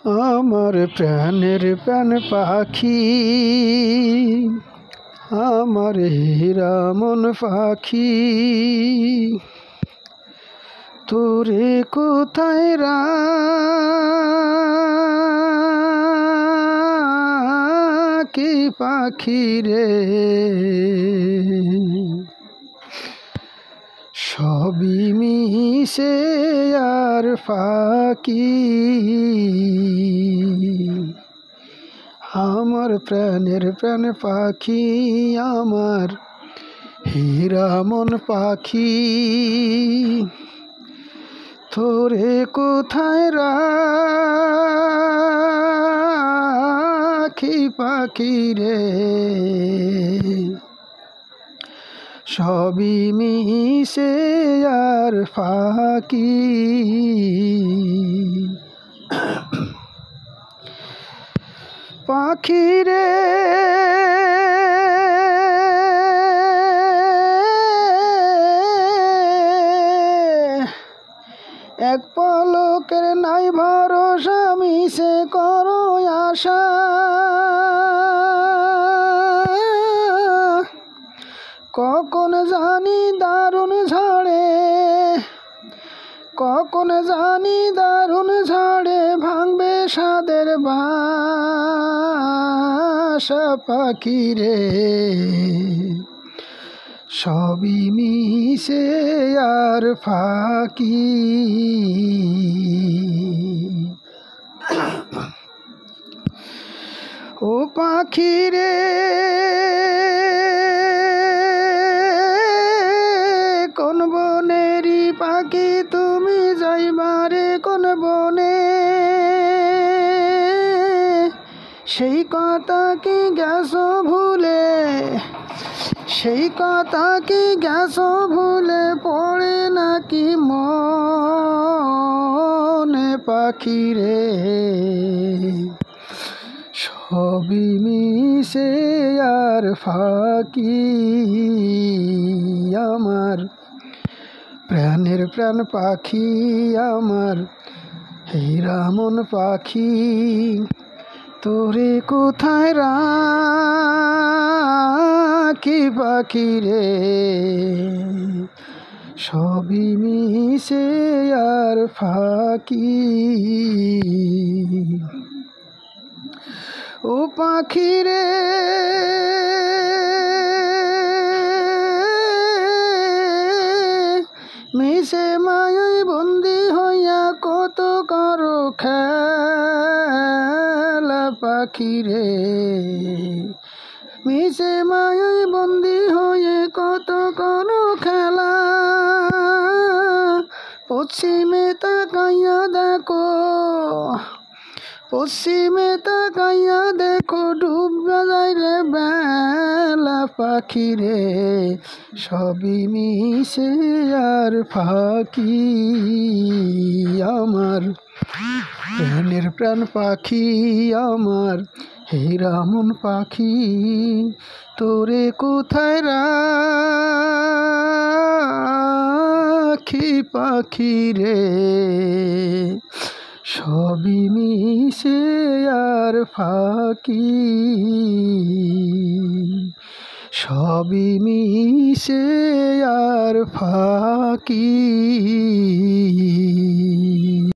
আমার প্রাণের প্রাণ পাখি, আমার হীরা মন পাখি, তোরে কোথায় রাখি পাখি রে, সবই মিশে আর ফাঁকি। আমার প্রাণের প্রাণ পাখি, আমার হীরা মন পাখি, তোরে কোথায় রাখি পাখি রে, সবই মিশে আর ফাঁকি। পাখি রে এক পলকের নাই ভরসা, মিশে করো আশা, কখন জানি দারুণ ঝড়ে, কখন জানি দারুণ ঝড়ে ভাঙবে সাদের বাসা পাখি রে, সবই মিশে আর ফাঁকি। ও পাখি রে কোন বনেরই পাখি তুমি, যাইবারে কোন বনে, সেই কথা কি গেছো ভুলে, সেই কথা কি গেছো ভুলে, পড়ে নাকি মনে পাখি রে, সবই মিশে আর ফাঁকি। আমার প্রাণের প্রাণ পাখি, আমার হীরা মন পাখি, তোরে কোথায় রাখি পাখি রে, সবই মিশে আর ফাঁকি। ও পাখি রে মিশে মায়ায় বন্দি হইয়া কত করো খেলা পাখি রে, মিশে মায়ায় বন্দি হয়ে কত করো খেলা, পশ্চিমে তাকাইয়া দেখো, পশ্চিমে তাকাইয়া দেখো ডুবে যাইলে বেলা পাখি রে, সবই মিশে আর ফাঁকি। আমার প্রাণের প্রাণ পাখি, আমার হীরা মন পাখি, তোরে কোথায় রাখি পাখি রে, সবই মিশে আর ফাঁকি, সবই মিশে আর ফাঁকি।